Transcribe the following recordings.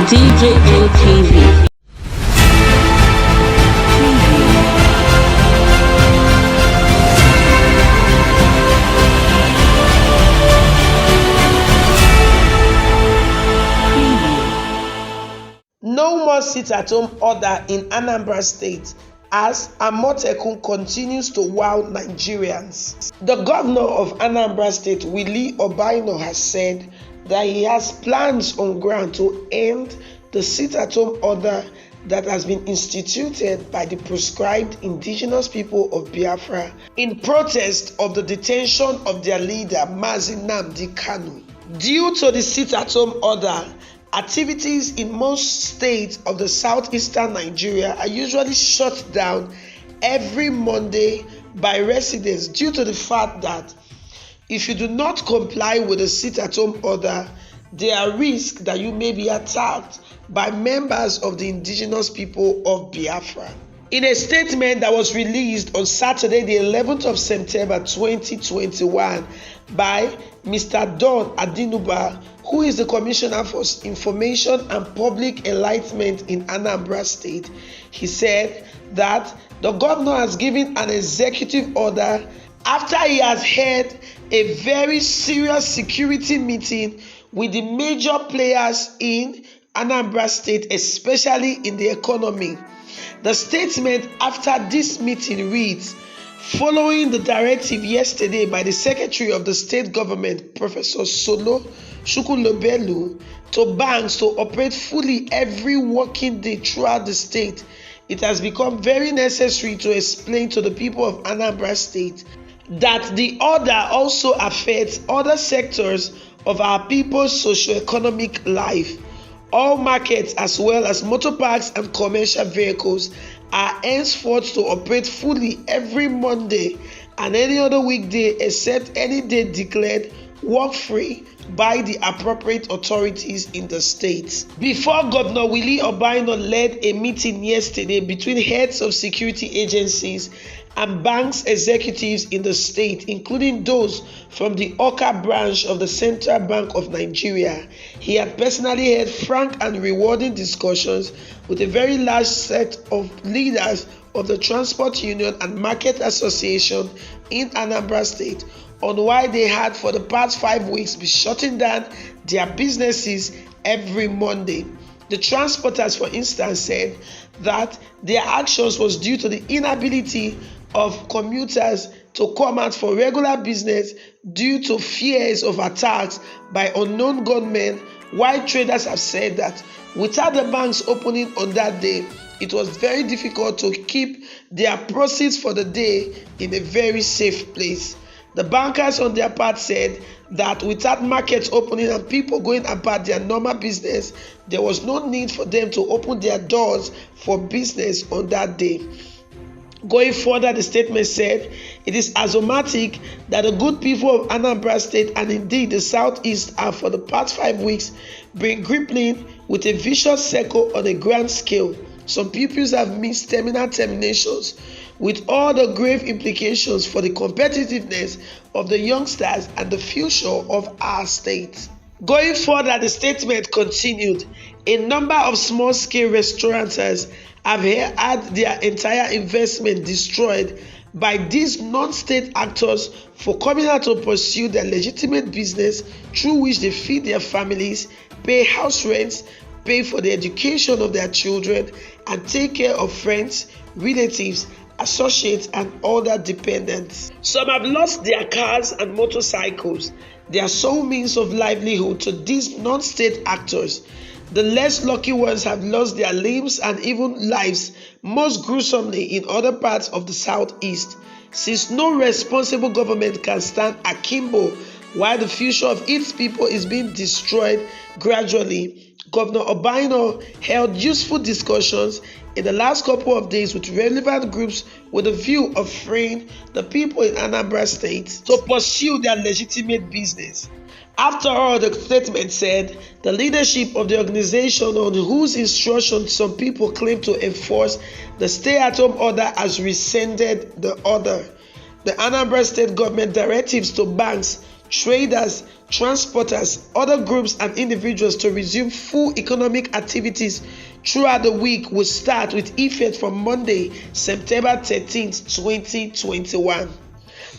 DJA TV. No more sit-at-home order in Anambra State as Amotekun continues to wow Nigerians. The governor of Anambra State, Obiano, has said that he has plans on ground to end the sit-at-home order that has been instituted by the proscribed indigenous people of Biafra in protest of the detention of their leader, Mazi Nnamdi Kanu. Due to the sit-at-home order, activities in most states of the southeastern Nigeria are usually shut down every Monday by residents due to the fact that if you do not comply with the sit-at-home order, there are risks that you may be attacked by members of the indigenous people of Biafra. In a statement that was released on Saturday, the 11th of September 2021 by Mr. Don Adinuba, who is the Commissioner for Information and Public Enlightenment in Anambra State, he said that the governor has given an executive order after he has had a very serious security meeting with the major players in Anambra State, especially in the economy. The statement after this meeting reads, following the directive yesterday by the Secretary of the State Government, Professor Solo Shukulobelu, to banks to operate fully every working day throughout the state, it has become very necessary to explain to the people of Anambra State that the order also affects other sectors of our people's socio-economic life. All markets as well as motor parks and commercial vehicles are henceforth to operate fully every Monday and any other weekday except any day declared work-free by the appropriate authorities in the state. Before Governor Obiano led a meeting yesterday between heads of security agencies and banks executives in the state, including those from the Oka branch of the Central Bank of Nigeria, he had personally had frank and rewarding discussions with a very large set of leaders of the Transport Union and Market Association in Anambra State on why they had for the past 5 weeks been shutting down their businesses every Monday. The transporters, for instance, said that their actions was due to the inability of commuters to come out for regular business due to fears of attacks by unknown gunmen, while traders have said that without the banks opening on that day, it was very difficult to keep their proceeds for the day in a very safe place. The bankers on their part said that without markets opening and people going about their normal business, there was no need for them to open their doors for business on that day. Going further, the statement said, it is axiomatic that the good people of Anambra State and indeed the Southeast have for the past 5 weeks been grappling with a vicious circle on a grand scale. Some pupils have missed terminal terminations with all the grave implications for the competitiveness of the youngsters and the future of our state. Going further, the statement continued, a number of small-scale restaurateurs have had their entire investment destroyed by these non-state actors for coming out to pursue their legitimate business through which they feed their families, pay house rents, pay for the education of their children, and take care of friends, relatives, associates, and other dependents. Some have lost their cars and motorcycles, their sole means of livelihood, to these non-state actors. The less lucky ones have lost their limbs and even lives, most gruesomely in other parts of the southeast. Since no responsible government can stand akimbo while the future of its people is being destroyed gradually, Governor Obiano held useful discussions in the last couple of days with relevant groups with a view of freeing the people in Anambra State to pursue their legitimate business. After all, the statement said, the leadership of the organization on whose instructions some people claim to enforce the stay-at-home order has rescinded the order. The Anambra State government directives to banks traders, transporters, other groups and individuals to resume full economic activities throughout the week will start with effect from Monday, September 13th, 2021.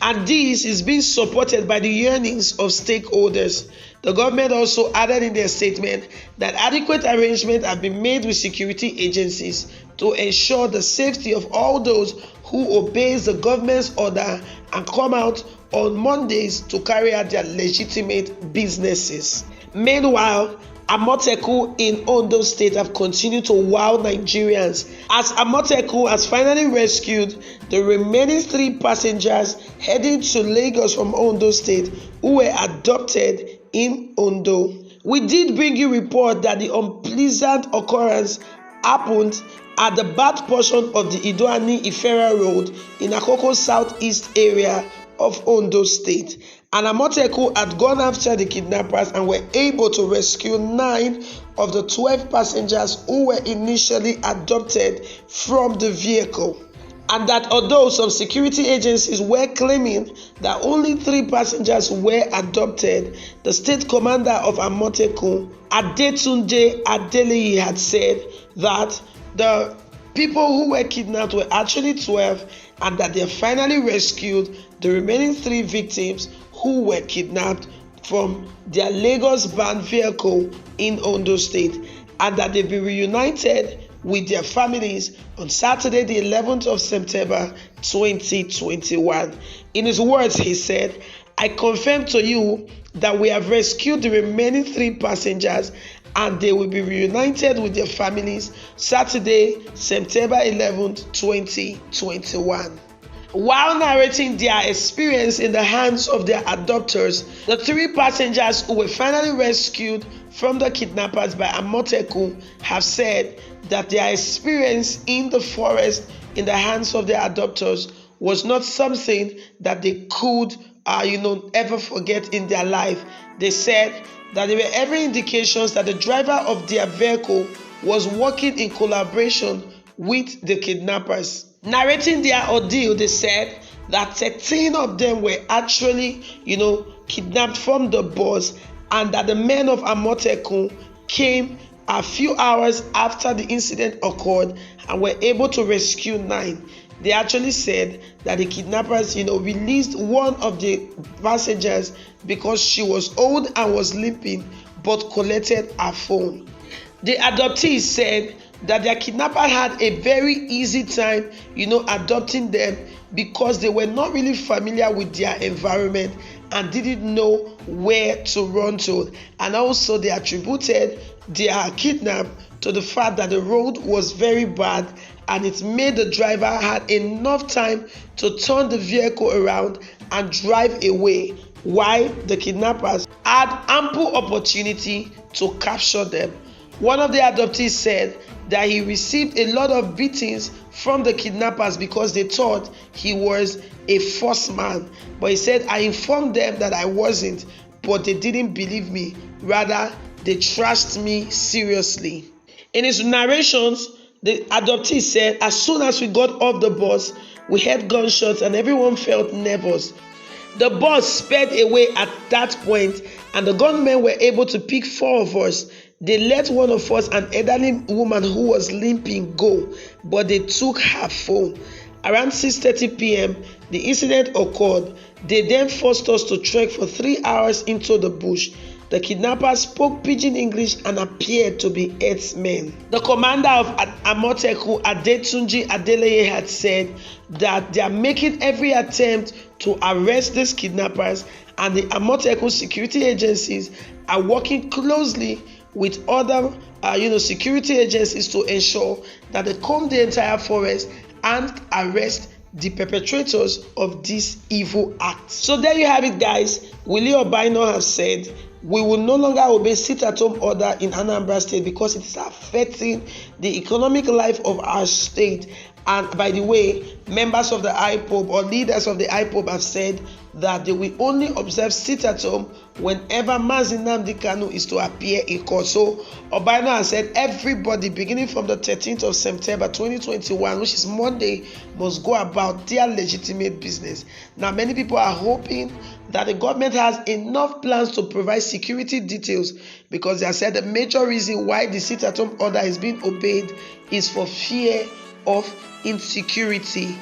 And this is being supported by the yearnings of stakeholders. The government also added in their statement that adequate arrangements have been made with security agencies to ensure the safety of all those who obey the government's order and come out on Mondays to carry out their legitimate businesses. Meanwhile, Amotekun in Ondo State have continued to wow Nigerians as Amotekun has finally rescued the remaining 3 passengers heading to Lagos from Ondo State who were adopted in Ondo. We did bring you report that the unpleasant occurrence happened at the bad portion of the Idoani-Ifera Road in Akoko Southeast area of Ondo State. And Amotekun had gone after the kidnappers and were able to rescue 9 of the 12 passengers who were initially adopted from the vehicle. And that although some security agencies were claiming that only 3 passengers were adopted, the state commander of Amotekun, Adetunji Adeleye, had said that the people who were kidnapped were actually 12 and that they finally rescued the remaining 3 victims who were kidnapped from their Lagos-bound vehicle in Ondo State, and that they've been reunited with their families on Saturday, the 11th of September 2021. In his words, he said, "I confirm to you that we have rescued the remaining 3 passengers and they will be reunited with their families Saturday, September 11th, 2021. While narrating their experience in the hands of their adopters, the 3 passengers who were finally rescued from the kidnappers by Amotekun have said that their experience in the forest in the hands of their adopters was not something that they could ever forget in their life. They said that there were every indications that the driver of their vehicle was working in collaboration with the kidnappers. Narrating their ordeal, they said that 13 of them were actually, kidnapped from the bus, and that the men of Amotekun came a few hours after the incident occurred and were able to rescue 9. They actually said that the kidnappers, released one of the passengers because she was old and was limping, but collected her phone. The adoptees said that their kidnapper had a very easy time, adopting them because they were not really familiar with their environment and didn't know where to run to. And also they attributed their kidnap to the fact that the road was very bad and it made the driver had enough time to turn the vehicle around and drive away, while the kidnappers had ample opportunity to capture them. One of the adoptees said that he received a lot of beatings from the kidnappers because they thought he was a false man. But he said, "I informed them that I wasn't, but they didn't believe me. Rather, they trashed me seriously." In his narrations, the adoptee said, "As soon as we got off the bus, we heard gunshots and everyone felt nervous. The bus sped away at that point and the gunmen were able to pick 4 of us. They let one of us, an elderly woman who was limping, go, but they took her phone. Around 6:30 p.m., the incident occurred. They then forced us to trek for 3 hours into the bush. The kidnappers spoke pidgin English and appeared to be herdsmen." The commander of Amotekun, Adetunji Adeleye, had said that they are making every attempt to arrest these kidnappers, and the Amotekun security agencies are working closely with other security agencies to ensure that they comb the entire forest and arrest the perpetrators of this evil act. So there you have it, guys. Obiano has said, "We will no longer obey sit-at-home order in Anambra State because it is affecting the economic life of our state." And by the way, members of the IPOB or leaders of the IPOB have said that they will only observe sit-at-home whenever Mazi Nnamdi Kanu is to appear in court. So Obiano has said everybody beginning from the 13th of September 2021, which is Monday, must go about their legitimate business. Now, many people are hoping that the government has enough plans to provide security details, because they have said the major reason why the sit-at-home order is being obeyed is for fear of insecurity.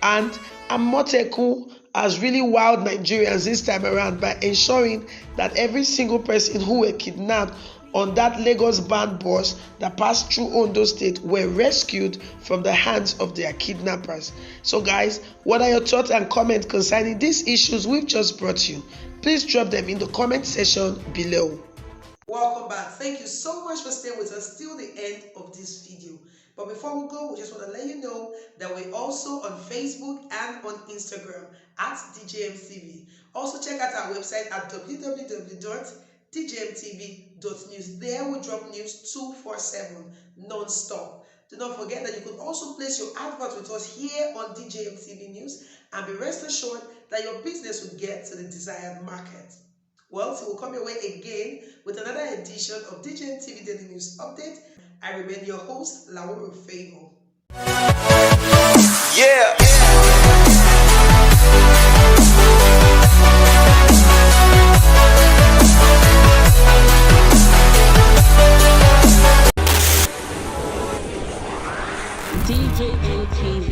And Amotekun has really wowed Nigerians this time around by ensuring that every single person who were kidnapped on that Lagos-bound bus that passed through Ondo State were rescued from the hands of their kidnappers. So guys, what are your thoughts and comments concerning these issues we've just brought you? Please drop them in the comment section below. Welcome back. Thank you so much for staying with us till the end of this video. But before we go, we just want to let you know that we're also on Facebook and on Instagram at DJMTV. Also check out our website at www.djmtv.news. There we drop news 247 non-stop. Do not forget that you could also place your advert with us here on DJMTV News, and be rest assured that your business will get to the desired market. Well, so we'll come your way again with another edition of DJMTV Daily News Update. I remain your host, Laura Favor. Yeah. DJMTV.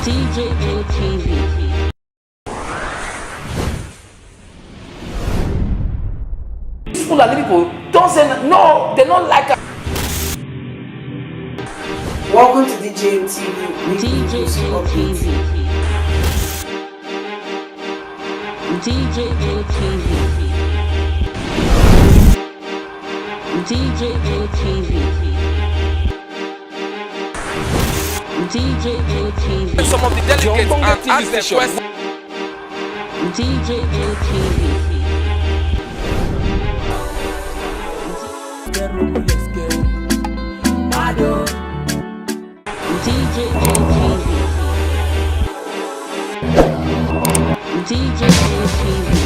DJMTV. People don't say no, they don't like it. Welcome to DJMTV. DJMTV. DJMTV. DJMTV. DJMTV. Some of the delegates and ask them questions. DJMTV. DJMTV.